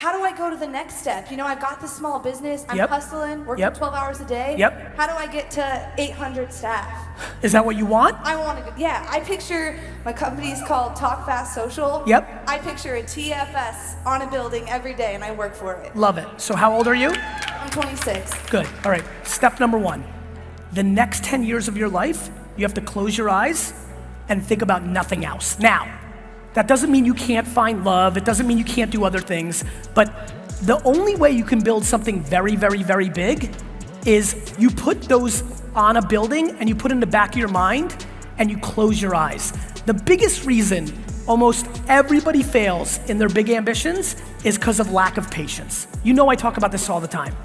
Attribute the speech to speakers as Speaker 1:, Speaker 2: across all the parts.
Speaker 1: how do I go to the next step? You know, I've got this small business, I'm hustling, working 12 hours a day. How do I get to 800 staff?
Speaker 2: Is that what you want?
Speaker 1: I want to, yeah. I picture, my company is called Talk Fast Social. I picture a TFS on a building every day and I work for it.
Speaker 2: Love it. So how old are you?
Speaker 1: I'm 26.
Speaker 2: Good, all right. Step number 1. The next 10 years of your life, you have to close your eyes and think about nothing else. Now, that doesn't mean you can't find love, it doesn't mean you can't do other things, but the only way you can build something very, very, very big is you put those on a building and you put it in the back of your mind and you close your eyes. The biggest reason almost everybody fails in their big ambitions is because of lack of patience. You know I talk about this all the time.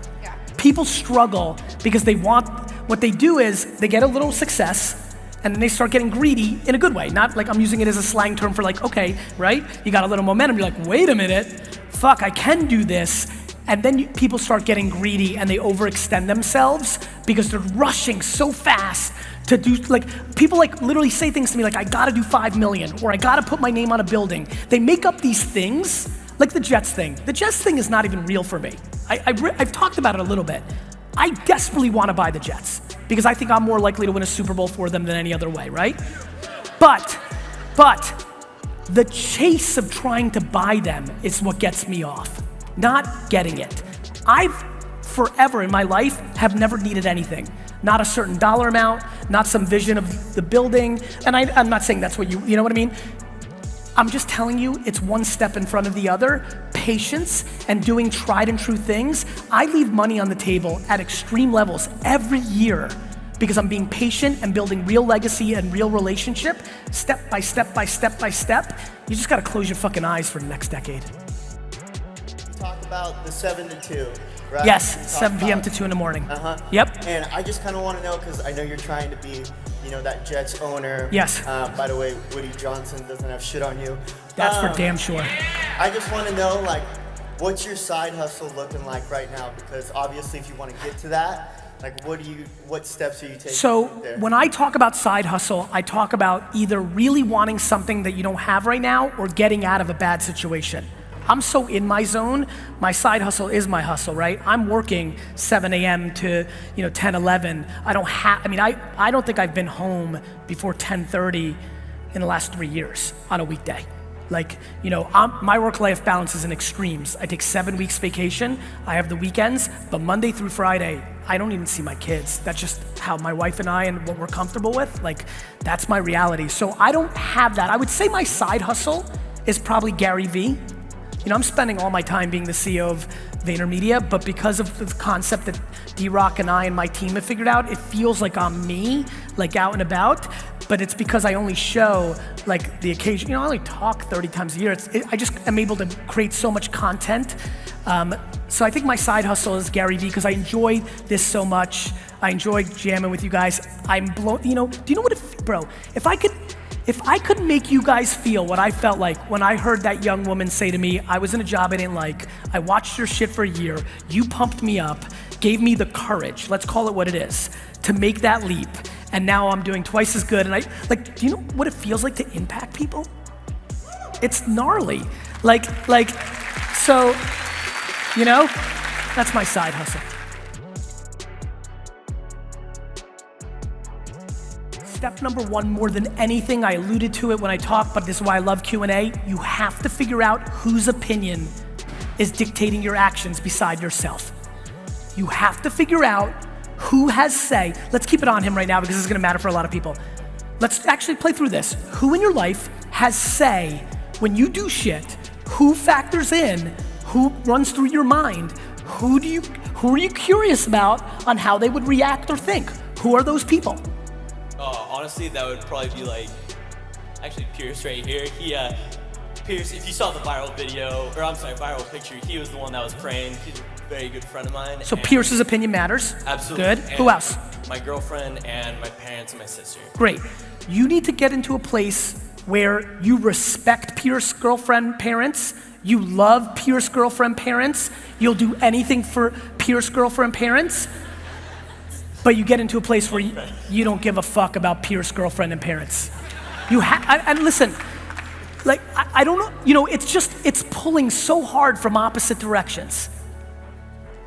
Speaker 2: People struggle because they want, what they do is they get a little success and then they start getting greedy in a good way. Not like I'm using it as a slang term for like, okay, right? You got a little momentum, you're like, wait a minute, fuck, I can do this. And then people start getting greedy and they overextend themselves because they're rushing so fast to do, like, people like literally say things to me like, I gotta do 5 million or I gotta put my name on a building. They make up these things, like the Jets thing. The Jets thing is not even real for me. I've talked about it a little bit. I desperately want to buy the Jets because I think I'm more likely to win a Super Bowl for them than any other way, right? But the chase of trying to buy them is what gets me off, not getting it. I've forever in my life have never needed anything. Not a certain dollar amount, not some vision of the building. And I'm not saying that's what you know what I mean? I'm just telling you, it's one step in front of the other. Patience and doing tried and true things. I leave money on the table at extreme levels every year because I'm being patient and building real legacy and real relationship, step by step by step by step. You just gotta close your fucking eyes for the next decade.
Speaker 3: You talk about the 7 to 2, right?
Speaker 2: Yes, 7 p.m. to 2 in the morning. Yep.
Speaker 3: And I just kind of want to know, because I know you're trying to be, you know, that Jets owner.
Speaker 2: Yes.
Speaker 3: By the way, Woody Johnson doesn't have shit on you.
Speaker 2: That's for damn sure.
Speaker 3: I just want to know, like, what's your side hustle looking like right now? Because obviously, if you want to get to that, like, what steps are you taking?
Speaker 2: So
Speaker 3: there?
Speaker 2: when I talk about side hustle, I talk about either really wanting something that you don't have right now or getting out of a bad situation. I'm so in my zone, my side hustle is my hustle, right? I'm working 7 a.m. to 10, 11. I don't think I've been home before 10:30 in the last 3 years on a weekday. Like, my work-life balance is in extremes. I take 7 weeks vacation, I have the weekends, but Monday through Friday, I don't even see my kids. That's just how my wife and I and what we're comfortable with. Like, that's my reality. So I don't have that. I would say my side hustle is probably Garyvee. I'm spending all my time being the CEO of VaynerMedia, but because of the concept that D-Rock and I and my team have figured out, it feels like I'm me, like out and about, but it's because I only show like the occasion, I only talk 30 times a year. I just am able to create so much content. So I think my side hustle is Garyvee because I enjoy this so much. I enjoy jamming with you guys. I'm blown, do you know what, bro, if I could make you guys feel what I felt like when I heard that young woman say to me, I was in a job I didn't like, I watched your shit for a year, you pumped me up, gave me the courage, let's call it what it is, to make that leap, and now I'm doing twice as good, and do you know what it feels like to impact people? It's gnarly. So, that's my side hustle. Step number 1, more than anything, I alluded to it when I talked, but this is why I love Q&A. You have to figure out whose opinion is dictating your actions beside yourself. You have to figure out who has say. Let's keep it on him right now because this is gonna matter for a lot of people. Let's actually play through this. Who in your life has say when you do shit? Who factors in? Who runs through your mind? Who are you curious about on how they would react or think? Who are those people?
Speaker 4: Honestly, that would probably be actually Pierce right here. Pierce, if you saw the viral viral picture, he was the one that was praying. He's a very good friend of mine.
Speaker 2: So Pierce's opinion matters?
Speaker 4: Absolutely.
Speaker 2: Good. Who else?
Speaker 4: My girlfriend and my parents and my sister.
Speaker 2: Great. You need to get into a place where you respect Pierce's girlfriend parents, you love Pierce's girlfriend parents, you'll do anything for Pierce's girlfriend parents, but you get into a place where you don't give a fuck about Pierce's girlfriend and parents. And listen, Like, I don't know, you know, it's pulling so hard from opposite directions.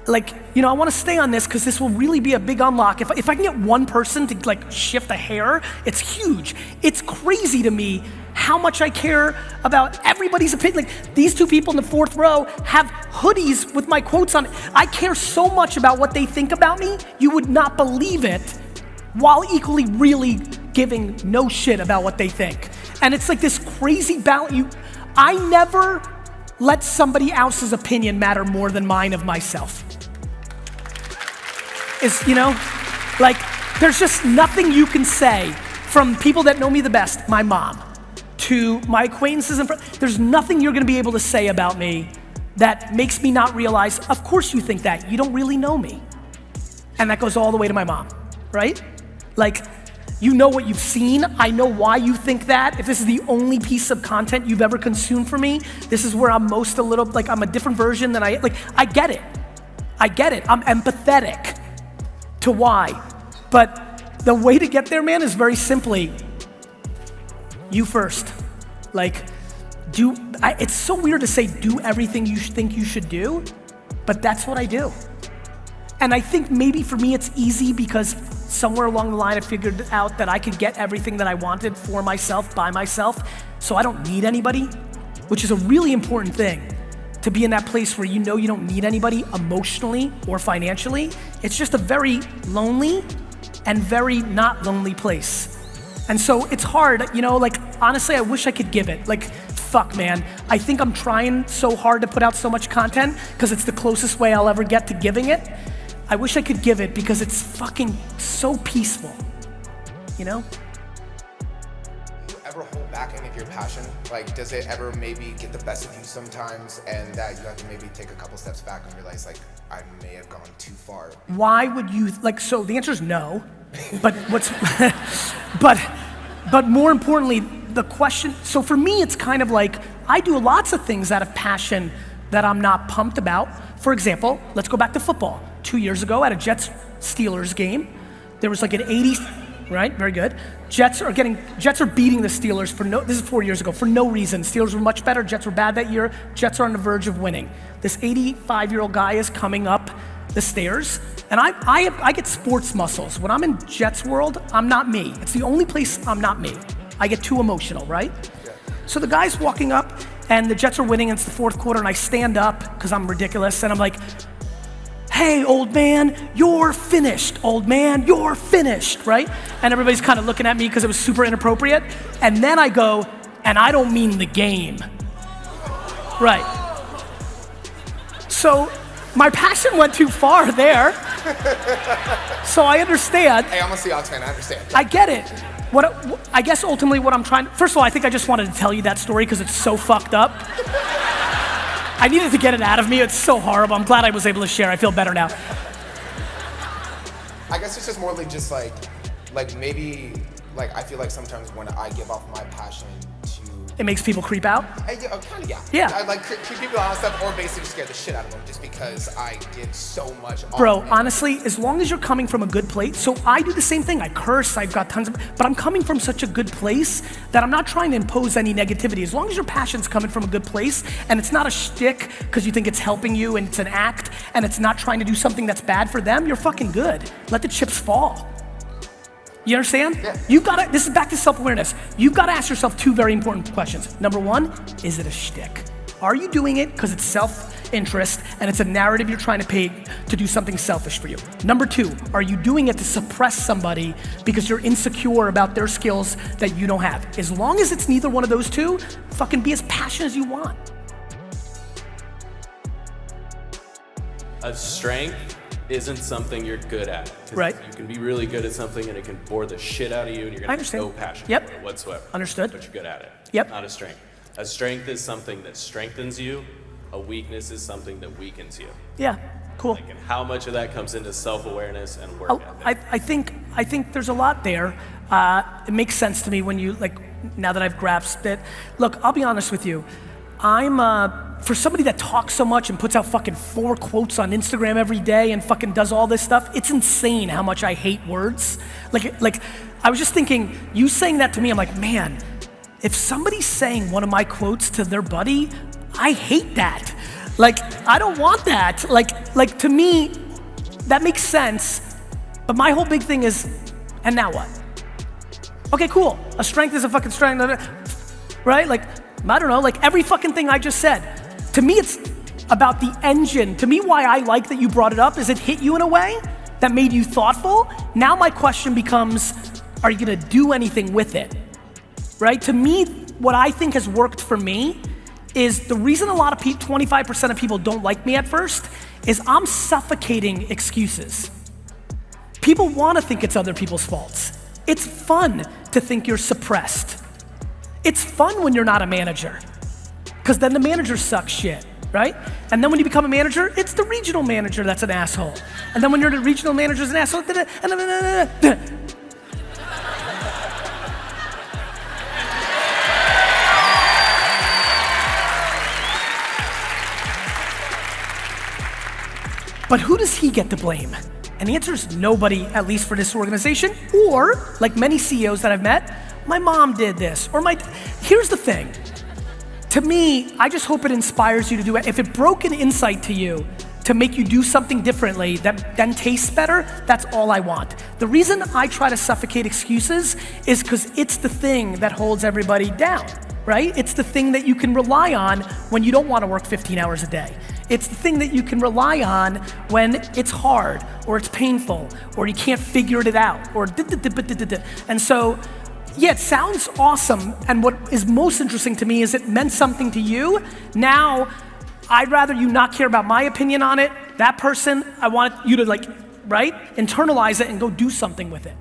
Speaker 2: Like, you know, I wanna stay on this because this will really be a big unlock. If I can get one person to like shift a hair, it's huge. It's crazy to me how much I care about everybody's opinion. Like, these two people in the 4th row have hoodies with my quotes on it. I care so much about what they think about me, you would not believe it, while equally really giving no shit about what they think. And it's like this crazy balance. I never let somebody else's opinion matter more than mine of myself. You know, like, there's just nothing you can say from people that know me the best, my mom, to my acquaintances and friends. There's nothing you're gonna be able to say about me that makes me not realize, of course you think that, you don't really know me. And that goes all the way to my mom, right? Like, you know what you've seen, I know why you think that. If this is the only piece of content you've ever consumed from me, this is where I'm most a little, like, I'm a different version than I get it. I get it, I'm empathetic to why. But the way to get there, man, is very simply, you first. Like, it's so weird to say do everything you think you should do, but that's what I do. And I think maybe for me it's easy because somewhere along the line I figured out that I could get everything that I wanted for myself, by myself, so I don't need anybody, which is a really important thing. To be in that place where you know you don't need anybody emotionally or financially. It's just a very lonely and very not lonely place. And so it's hard, you know, like, honestly, I wish I could give it. Like, fuck, man. I think I'm trying so hard to put out so much content because it's the closest way I'll ever get to giving it. I wish I could give it because it's fucking so peaceful, you know?
Speaker 5: Do you ever hold back any of your passion? Like, does it ever maybe get the best of you sometimes and that you have to maybe take a couple steps back and realize, like, I may have gone too far?
Speaker 2: Why would you, like, so the answer is no, but but more importantly, the question, so for me, it's kind of like, I do lots of things out of passion that I'm not pumped about. For example, let's go back to football. 2 years ago at a Jets-Steelers game, there was like an 80, right, very good. Jets are beating the Steelers this is 4 years ago, for no reason. Steelers were much better, Jets were bad that year. Jets are on the verge of winning. This 85-year-old guy is coming up the stairs, and I get sports muscles. When I'm in Jets world, I'm not me. It's the only place I'm not me. I get too emotional, right? Yeah. So the guy's walking up, and the Jets are winning, and it's the 4th quarter, and I stand up, because I'm ridiculous, and I'm like, hey, old man, you're finished, old man, you're finished, right? And everybody's kind of looking at me because it was super inappropriate. And then I go, and I don't mean the game. Right. So my passion went too far there. So I understand.
Speaker 5: Hey, I'm a Seahawks fan, I understand.
Speaker 2: I get it. I guess ultimately what I'm trying, first of all, I think I just wanted to tell you that story because it's so fucked up. I needed to get it out of me. It's so horrible. I'm glad I was able to share. I feel better now.
Speaker 5: I guess it's just more like maybe, like, I feel like sometimes when I give off my passion to...
Speaker 2: It makes people creep out?
Speaker 5: Yeah, kind of, yeah.
Speaker 2: Yeah.
Speaker 5: I like creep people out and stuff, or basically scare the shit out of them just because I give so much off.
Speaker 2: Bro, honestly, as long as you're coming from a good place, so I do the same thing. I curse, I've got tons of, but I'm coming from such a good place that I'm not trying to impose any negativity. As long as your passion's coming from a good place and it's not a shtick because you think it's helping you and it's an act and it's not trying to do something that's bad for them, you're fucking good. Let the chips fall. You understand?
Speaker 5: Yeah.
Speaker 2: You've got to, this is back to self-awareness. You've got to ask yourself 2 very important questions. Number 1, is it a shtick? Are you doing it because it's self-interest and it's a narrative you're trying to paint to do something selfish for you? Number 2, are you doing it to suppress somebody because you're insecure about their skills that you don't have? As long as it's neither one of those 2, fucking be as passionate as you want.
Speaker 6: A strength isn't something you're good at.
Speaker 2: Right.
Speaker 6: You can be really good at something and it can bore the shit out of you and you're gonna have no passion for it whatsoever.
Speaker 2: Understood.
Speaker 6: But you're good at it.
Speaker 2: Yep.
Speaker 6: Not a strength. A strength is something that strengthens you. A weakness is something that weakens you.
Speaker 2: Yeah, cool.
Speaker 6: Like, and how much of that comes into self-awareness and work ethic?
Speaker 2: I think there's a lot there. It makes sense to me when you, like, now that I've grasped it. Look, I'll be honest with you. For somebody that talks so much and puts out fucking 4 quotes on Instagram every day and fucking does all this stuff, it's insane how much I hate words. Like I was just thinking, you saying that to me, I'm like, man, If somebody's saying one of my quotes to their buddy, I hate that. Like, I don't want that. Like to me, that makes sense, but my whole big thing is, and now what? Okay, cool. A strength is a fucking strength, right? Like, I don't know, like every fucking thing I just said. To me, it's about the engine. To me, why I like that you brought it up is it hit you in a way that made you thoughtful. Now my question becomes, are you gonna do anything with it, right? To me, what I think has worked for me is the reason a lot of people, 25% of people don't like me at first, is I'm suffocating excuses. People wanna think it's other people's faults. It's fun to think you're suppressed. It's fun when you're not a manager, because then the manager sucks shit, right? And then when you become a manager, it's the regional manager that's an asshole. And then when you're the regional manager's an asshole, but who does he get to blame? And the answer is nobody, at least for this organization, or like many CEOs that I've met, my mom did this, or here's the thing. To me, I just hope it inspires you to do it. If it broke an insight to you to make you do something differently that then tastes better, that's all I want. The reason I try to suffocate excuses is because it's the thing that holds everybody down, right? It's the thing that you can rely on when you don't want to work 15 hours a day. It's the thing that you can rely on when it's hard, or it's painful, or you can't figure it out, or and so, yeah, it sounds awesome, and what is most interesting to me is it meant something to you. Now, I'd rather you not care about my opinion on it. That person, I want you to internalize it and go do something with it.